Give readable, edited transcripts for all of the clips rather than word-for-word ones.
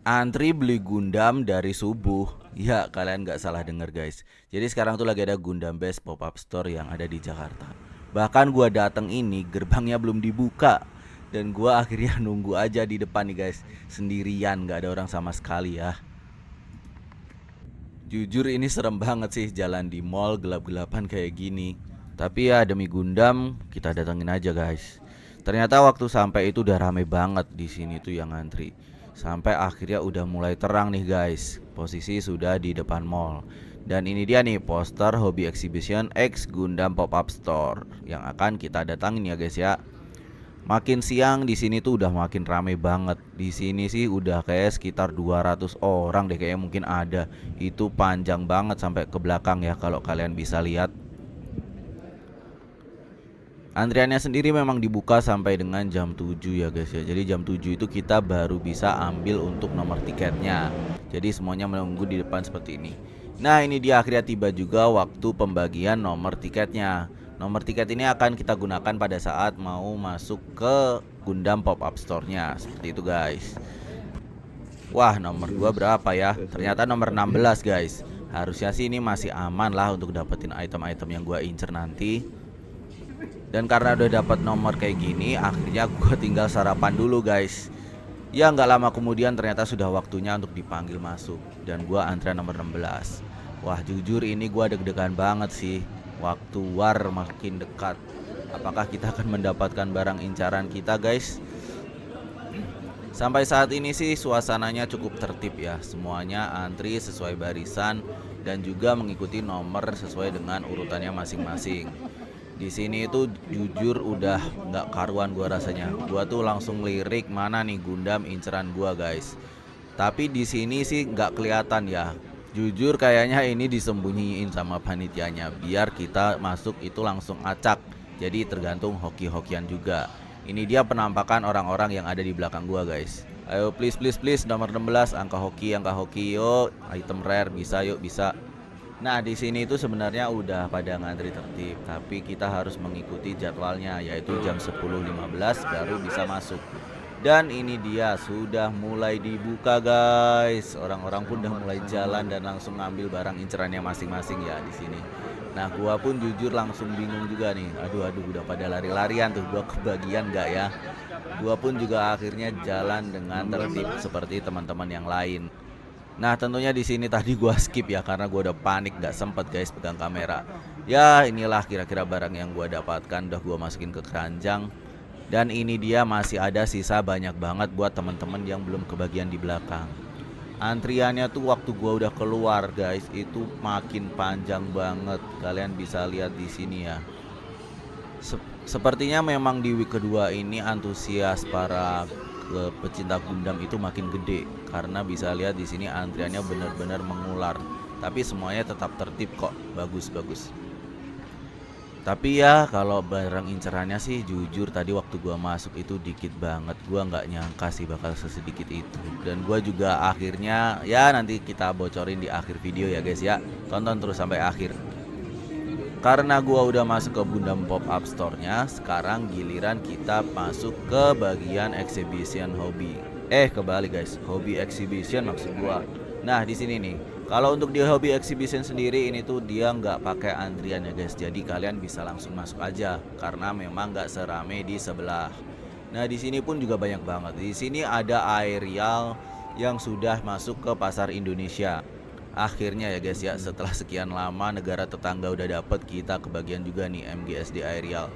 Antri beli Gundam dari subuh. Ya, kalian nggak salah denger guys. Jadi sekarang tuh lagi ada Gundam Base pop-up store yang ada di Jakarta. Bahkan gua dateng ini gerbangnya belum dibuka. Dan gua akhirnya nunggu aja di depan nih guys. Sendirian, nggak ada orang sama sekali ya. Jujur ini serem banget sih jalan di mall gelap-gelapan kayak gini. Tapi ya demi Gundam kita datengin aja guys. Ternyata waktu sampai itu udah rame banget di sini tuh yang ngantri. Sampai akhirnya udah mulai terang nih guys. Posisi sudah di depan mall. Dan ini dia nih poster Hobby Exhibition X Gundam Pop-up Store yang akan kita datangin ya guys ya. Makin siang di sini tuh udah makin rame banget. Di sini sih udah kayak sekitar 200 orang deh kayaknya mungkin ada. Itu panjang banget sampai ke belakang ya kalau kalian bisa lihat. Antriannya sendiri memang dibuka sampai dengan jam 7 ya guys ya. Jadi jam 7 itu kita baru bisa ambil untuk nomor tiketnya. Jadi semuanya menunggu di depan seperti ini. Nah, ini dia akhirnya tiba juga waktu pembagian nomor tiketnya. Nomor tiket ini akan kita gunakan pada saat mau masuk ke Gundam Pop-up Store-nya. Seperti itu guys. Wah, nomor 2 berapa ya? Ternyata nomor 16 guys. Harusnya sih ini masih aman lah untuk dapetin item-item yang gua incer nanti. Dan karena udah dapat nomor kayak gini, akhirnya gue tinggal sarapan dulu guys. Ya nggak lama kemudian ternyata sudah waktunya untuk dipanggil masuk. Dan gue antrian nomor 16. Wah jujur ini gue deg-degan banget sih. Waktu war makin dekat. Apakah kita akan mendapatkan barang incaran kita guys? Sampai saat ini sih suasananya cukup tertib ya. Semuanya antri sesuai barisan dan juga mengikuti nomor sesuai dengan urutannya masing-masing. Di sini itu jujur udah nggak karuan gua rasanya. Gua tuh langsung lirik mana nih Gundam inceran gua guys. Tapi di sini sih nggak kelihatan ya. Jujur kayaknya ini disembunyiin sama panitianya biar kita masuk itu langsung acak. Jadi tergantung hoki-hokian juga. Ini dia penampakan orang-orang yang ada di belakang gua guys. Ayo please please please nomor 16 angka hoki yuk, item rare bisa yuk bisa. Nah, di sini itu sebenarnya udah pada ngantri tertib, tapi kita harus mengikuti jadwalnya yaitu jam 10.15 baru bisa masuk. Dan ini dia sudah mulai dibuka, guys. Orang-orang pun udah mulai jalan dan langsung ngambil barang incerannya masing-masing ya di sini. Nah, gua pun jujur langsung bingung juga nih. Aduh, udah pada lari-larian tuh. Gua kebagian nggak ya? Gua pun juga akhirnya jalan dengan tertib seperti teman-teman yang lain. Nah tentunya di sini tadi gua skip ya karena gua udah panik nggak sempet guys pegang kamera. Ya inilah kira-kira barang yang gua dapatkan udah gua masukin ke keranjang. Dan ini dia masih ada sisa banyak banget buat teman-teman yang belum kebagian di belakang. Antriannya tuh waktu gua udah keluar guys itu makin panjang banget. Kalian bisa lihat di sini ya. Sepertinya memang di week kedua ini antusias para pecinta Gundam itu makin gede karena bisa lihat di sini antriannya benar-benar mengular. Tapi semuanya tetap tertib kok, bagus-bagus. Tapi ya kalau barang incerannya sih jujur tadi waktu gua masuk itu dikit banget. Gua nggak nyangka sih bakal sesedikit itu. Dan gua juga akhirnya ya nanti kita bocorin di akhir video ya guys ya. Tonton terus sampai akhir. Karena gua udah masuk ke Gundam Pop-up Store-nya, sekarang giliran kita masuk ke bagian exhibition hobby. Kebalik guys, hobby exhibition maksud gua. Nah, di sini nih. Kalau untuk di hobby exhibition sendiri ini tuh dia nggak pakai antrian ya guys. Jadi kalian bisa langsung masuk aja karena memang nggak serame di sebelah. Nah, di sini pun juga banyak banget. Di sini ada aerial yang sudah masuk ke pasar Indonesia. Akhirnya ya guys ya setelah sekian lama negara tetangga udah dapet kita kebagian juga nih MGSD Aerial.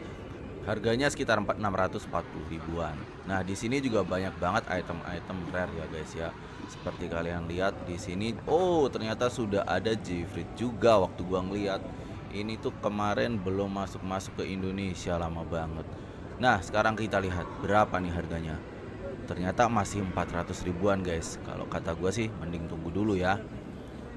Harganya sekitar 640 ribuan. Nah di sini juga banyak banget item-item rare ya guys ya. Seperti kalian lihat di sini, oh ternyata sudah ada Jifrit juga waktu gua ngeliat. Ini tuh kemarin belum masuk ke Indonesia lama banget. Nah sekarang kita lihat berapa nih harganya. Ternyata masih 400 ribuan guys. Kalau kata gua sih mending tunggu dulu ya.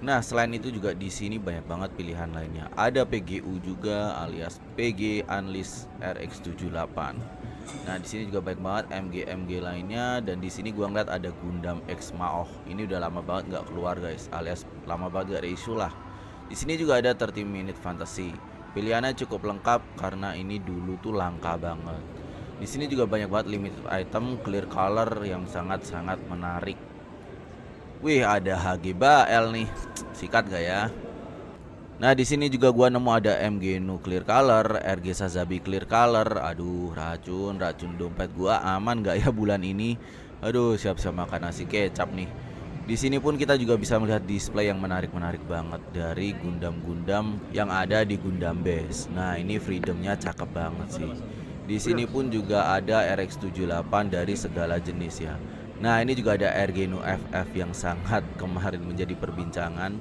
Nah, selain itu juga di sini banyak banget pilihan lainnya. Ada PGU juga alias PG Unleashed RX78. Nah, di sini juga banyak banget MG lainnya dan di sini gua ngeliat ada Gundam X Maoh. Ini udah lama banget nggak keluar guys, alias lama banget gak ada isu lah. Di sini juga ada 30 Minute Fantasy. Pilihannya cukup lengkap karena ini dulu tuh langka banget. Di sini juga banyak banget limited item clear color yang sangat-sangat menarik. Wih, ada HG Bael nih. Sikat gak ya? Nah, di sini juga gua nemu ada MG Nu Clear Color, RG Sazabi Clear Color. Aduh, racun dompet gua aman gak ya bulan ini? Aduh, siap-siap makan nasi kecap nih. Di sini pun kita juga bisa melihat display yang menarik banget dari Gundam-Gundam yang ada di Gundam Base. Nah, ini freedomnya cakep banget sih. Di sini pun juga ada RX-78 dari segala jenis ya. Nah, ini juga ada RG Nu FF yang sangat kemarin menjadi perbincangan.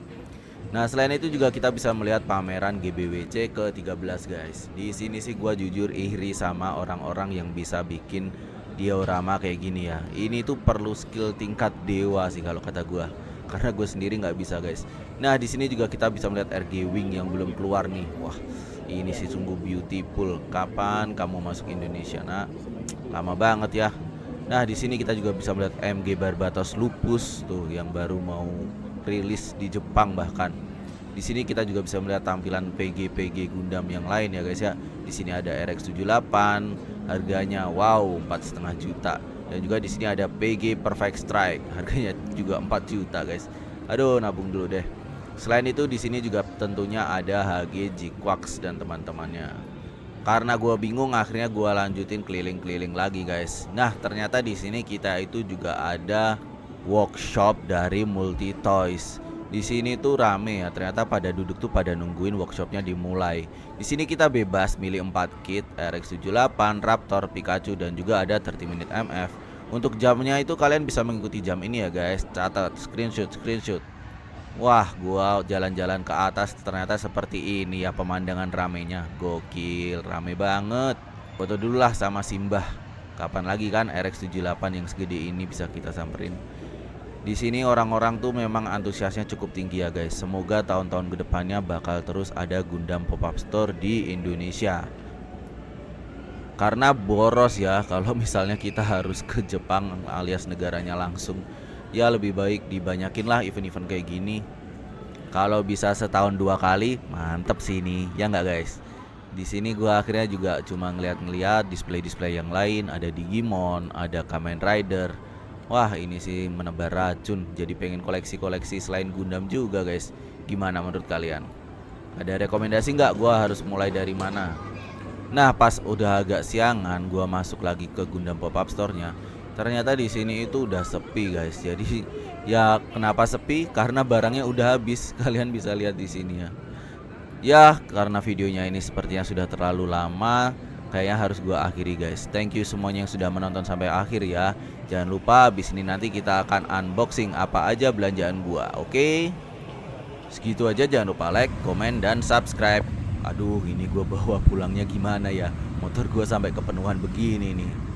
Nah, selain itu juga kita bisa melihat pameran GBWC ke-13 guys. Di sini sih gua jujur iri sama orang-orang yang bisa bikin diorama kayak gini ya. Ini tuh perlu skill tingkat dewa sih kalau kata gua. Karena gue sendiri nggak bisa guys. Nah, di sini juga kita bisa melihat RG Wing yang belum keluar nih. Wah, ini sih sungguh beautiful. Kapan kamu masuk Indonesia, nak? Lama banget ya. Nah, di sini kita juga bisa melihat MG Barbatos Lupus tuh yang baru mau rilis di Jepang bahkan. Di sini kita juga bisa melihat tampilan PG Gundam yang lain ya guys ya. Di sini ada RX-78, harganya wow 4,5 juta. Dan juga di sini ada PG Perfect Strike, harganya juga 4 juta guys. Aduh, nabung dulu deh. Selain itu di sini juga tentunya ada HG G-Quax dan teman-temannya. Karena gue bingung, akhirnya gue lanjutin keliling-keliling lagi guys. Nah, ternyata di sini kita itu juga ada workshop dari Multi Toys. Di sini tuh rame ya, ternyata pada duduk tuh pada nungguin workshopnya dimulai. Di sini kita bebas milih 4 kit RX-78, Raptor, Pikachu, dan juga ada 30 Minute MF. Untuk jamnya itu kalian bisa mengikuti jam ini ya guys. Catat, screenshot. Wah, gua jalan-jalan ke atas ternyata seperti ini ya pemandangan ramenya. Gokil, rame banget. Foto dulu lah sama Simbah. Kapan lagi kan RX-78 yang segede ini bisa kita samperin. Di sini orang-orang tuh memang antusiasnya cukup tinggi ya guys. Semoga tahun-tahun kedepannya bakal terus ada Gundam Pop-up Store di Indonesia. Karena boros ya kalau misalnya kita harus ke Jepang alias negaranya langsung. Ya lebih baik dibanyakin lah event-event kayak gini. Kalau bisa setahun 2 kali, mantep sih ini, ya nggak guys? Di sini gua akhirnya juga cuma ngeliat-ngeliat display-display yang lain, ada Digimon, ada Kamen Rider. Wah, ini sih menebar racun, jadi pengen koleksi-koleksi selain Gundam juga guys. Gimana menurut kalian? Ada rekomendasi nggak gua harus mulai dari mana? Nah, pas udah agak siangan, gua masuk lagi ke Gundam Pop-up Store-nya. Ternyata di sini itu udah sepi guys. Jadi ya kenapa sepi? Karena barangnya udah habis. Kalian bisa lihat di sini ya. Ya, karena videonya ini sepertinya sudah terlalu lama, kayaknya harus gua akhiri guys. Thank you semuanya yang sudah menonton sampai akhir ya. Jangan lupa abis ini nanti kita akan unboxing apa aja belanjaan gua. Oke? Segitu aja, jangan lupa like, komen, dan subscribe. Aduh, ini gua bawa pulangnya gimana ya? Motor gua sampai kepenuhan begini nih.